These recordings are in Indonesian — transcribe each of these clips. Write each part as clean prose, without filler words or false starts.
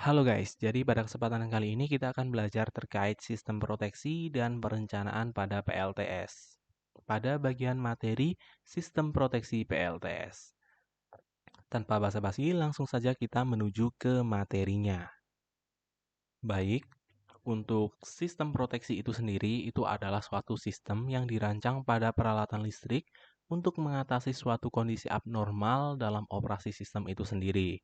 Halo guys, jadi pada kesempatan kali ini kita akan belajar terkait sistem proteksi dan perencanaan pada PLTS. Pada bagian materi sistem proteksi PLTS. Tanpa basa-basi, langsung saja kita menuju ke materinya. Baik, untuk sistem proteksi itu sendiri itu adalah suatu sistem yang dirancang pada peralatan listrik untuk mengatasi suatu kondisi abnormal dalam operasi sistem itu sendiri.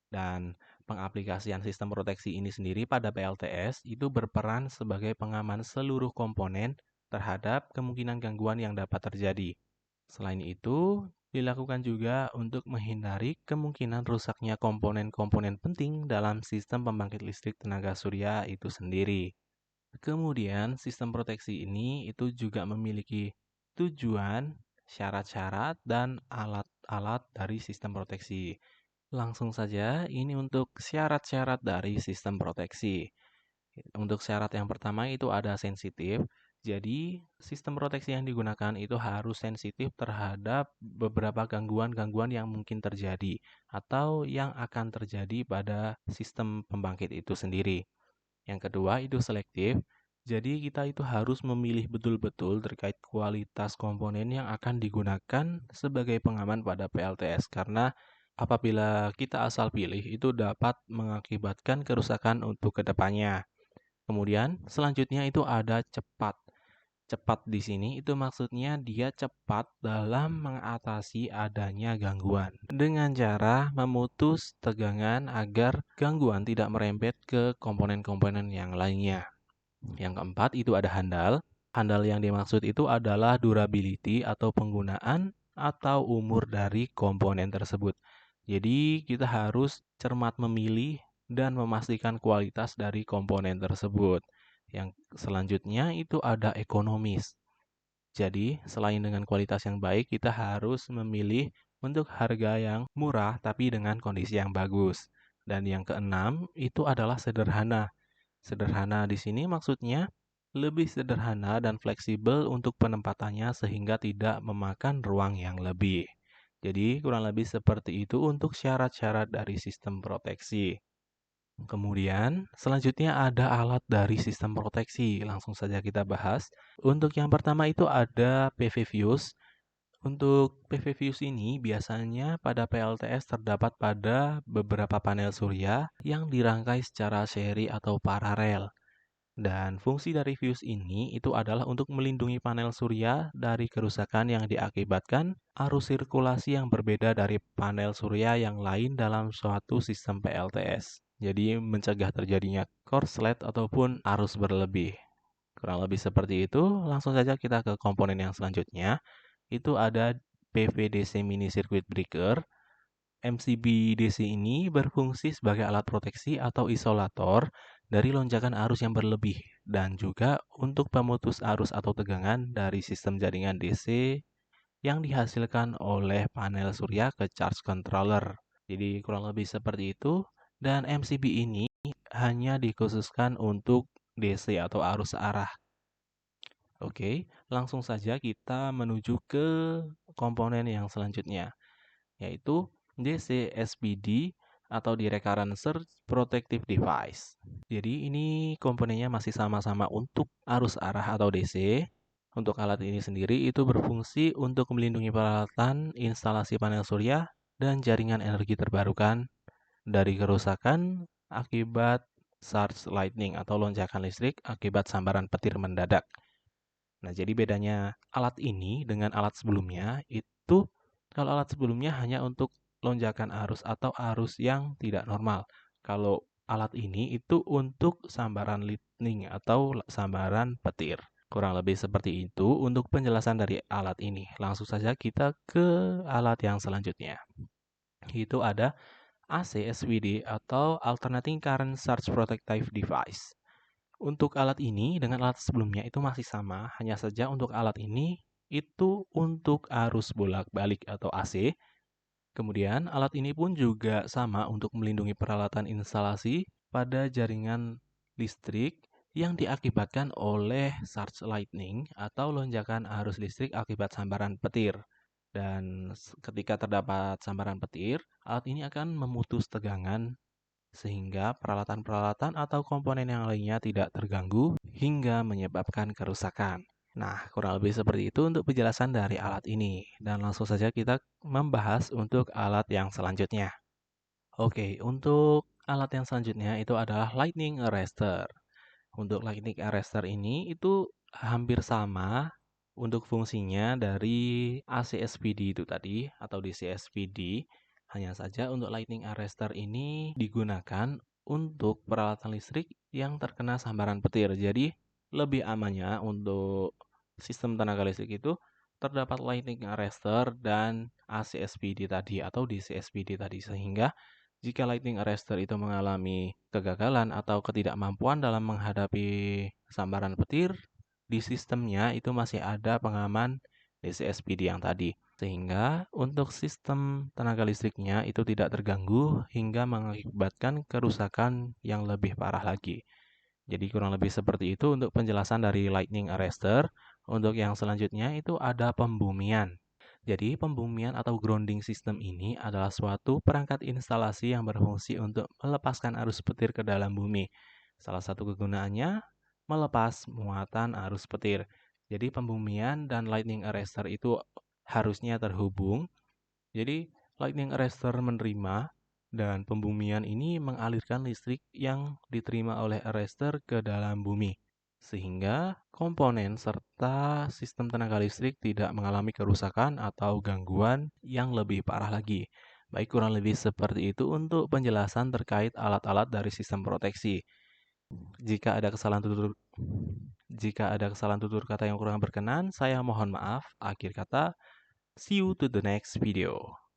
Dan pengaplikasian sistem proteksi ini sendiri pada PLTS itu berperan sebagai pengaman seluruh komponen terhadap kemungkinan gangguan yang dapat terjadi. Selain itu, dilakukan juga untuk menghindari kemungkinan rusaknya komponen-komponen penting dalam sistem pembangkit listrik tenaga surya itu sendiri. Kemudian, sistem proteksi ini itu juga memiliki tujuan, syarat-syarat, dan alat-alat dari sistem proteksi. Langsung saja, ini untuk syarat-syarat dari sistem proteksi. Untuk syarat yang pertama itu ada sensitif. Jadi, sistem proteksi yang digunakan itu harus sensitif terhadap beberapa gangguan-gangguan yang mungkin terjadi atau yang akan terjadi pada sistem pembangkit itu sendiri. Yang kedua itu selektif. Jadi, kita itu harus memilih betul-betul terkait kualitas komponen yang akan digunakan sebagai pengaman pada PLTS karena apabila kita asal pilih itu dapat mengakibatkan kerusakan untuk kedepannya. Kemudian selanjutnya itu ada cepat. Cepat di sini itu maksudnya dia cepat dalam mengatasi adanya gangguan dengan cara memutus tegangan agar gangguan tidak merembet ke komponen-komponen yang lainnya. Yang keempat itu ada handal. Handal yang dimaksud itu adalah durability atau penggunaan atau umur dari komponen tersebut. Jadi kita harus cermat memilih dan memastikan kualitas dari komponen tersebut. Yang selanjutnya itu ada ekonomis. Jadi, selain dengan kualitas yang baik, kita harus memilih untuk harga yang murah tapi dengan kondisi yang bagus. Dan yang keenam itu adalah sederhana. Sederhana di sini maksudnya lebih sederhana dan fleksibel untuk penempatannya sehingga tidak memakan ruang yang lebih. Jadi, kurang lebih seperti itu untuk syarat-syarat dari sistem proteksi. Kemudian, selanjutnya ada alat dari sistem proteksi. Langsung saja kita bahas. Untuk yang pertama itu ada PV fuse. Untuk PV fuse ini biasanya pada PLTS terdapat pada beberapa panel surya yang dirangkai secara seri atau paralel. Dan fungsi dari fuse ini itu adalah untuk melindungi panel surya dari kerusakan yang diakibatkan arus sirkulasi yang berbeda dari panel surya yang lain dalam suatu sistem PLTS. Jadi mencegah terjadinya korslet ataupun arus berlebih. Kurang lebih seperti itu. Langsung saja kita ke komponen yang selanjutnya. Itu ada PVDC mini circuit breaker. MCB DC ini berfungsi sebagai alat proteksi atau isolator dari lonjakan arus yang berlebih dan juga untuk pemutus arus atau tegangan dari sistem jaringan DC yang dihasilkan oleh panel surya ke charge controller. Jadi kurang lebih seperti itu dan MCB ini hanya dikhususkan untuk DC atau arus arah. Oke, langsung saja kita menuju ke komponen yang selanjutnya, yaitu DC-SPD atau Direct Current Surge Protective Device. Jadi ini komponennya masih sama-sama untuk arus arah atau DC. Untuk alat ini sendiri itu berfungsi untuk melindungi peralatan instalasi panel surya dan jaringan energi terbarukan dari kerusakan akibat surge lightning atau lonjakan listrik akibat sambaran petir mendadak. Nah, jadi bedanya alat ini dengan alat sebelumnya itu kalau alat sebelumnya hanya untuk lonjakan arus atau arus yang tidak normal. Kalau alat ini itu untuk sambaran lightning atau sambaran petir. Kurang lebih seperti itu untuk penjelasan dari alat ini. Langsung saja kita ke alat yang selanjutnya. Itu ada AC-SVD atau Alternating Current Surge Protective Device. Untuk alat ini dengan alat sebelumnya itu masih sama, hanya saja untuk alat ini itu untuk arus bolak-balik atau AC. Kemudian alat ini pun juga sama untuk melindungi peralatan instalasi pada jaringan listrik yang diakibatkan oleh surge lightning atau lonjakan arus listrik akibat sambaran petir. Dan ketika terdapat sambaran petir, alat ini akan memutus tegangan sehingga peralatan-peralatan atau komponen yang lainnya tidak terganggu hingga menyebabkan kerusakan. Nah, kurang lebih seperti itu untuk penjelasan dari alat ini. Dan langsung saja kita membahas untuk alat yang selanjutnya. Oke, untuk alat yang selanjutnya itu adalah Lightning Arrester. Untuk Lightning Arrester ini itu hampir sama untuk fungsinya dari AC/SPD itu tadi atau DC/SPD. Hanya saja untuk Lightning Arrester ini digunakan untuk peralatan listrik yang terkena sambaran petir. Jadi lebih amannya untuk sistem tenaga listrik itu terdapat Lightning Arrester dan AC/SPD tadi atau DC/SPD tadi, sehingga jika Lightning Arrester itu mengalami kegagalan atau ketidakmampuan dalam menghadapi sambaran petir, di sistemnya itu masih ada pengaman DC/SPD yang tadi. Sehingga untuk sistem tenaga listriknya itu tidak terganggu hingga mengakibatkan kerusakan yang lebih parah lagi. Jadi kurang lebih seperti itu untuk penjelasan dari Lightning Arrester. Untuk yang selanjutnya itu ada pembumian. Jadi pembumian atau grounding system ini adalah suatu perangkat instalasi yang berfungsi untuk melepaskan arus petir ke dalam bumi. Salah satu kegunaannya melepas muatan arus petir. Jadi pembumian dan lightning arrester itu harusnya terhubung. Jadi lightning arrester menerima dan pembumian ini mengalirkan listrik yang diterima oleh arrester ke dalam bumi, sehingga komponen serta sistem tenaga listrik tidak mengalami kerusakan atau gangguan yang lebih parah lagi. Baik, kurang lebih seperti itu untuk penjelasan terkait alat-alat dari sistem proteksi. Jika ada kesalahan tutur kata yang kurang berkenan, saya mohon maaf. Akhir kata, see you to the next video.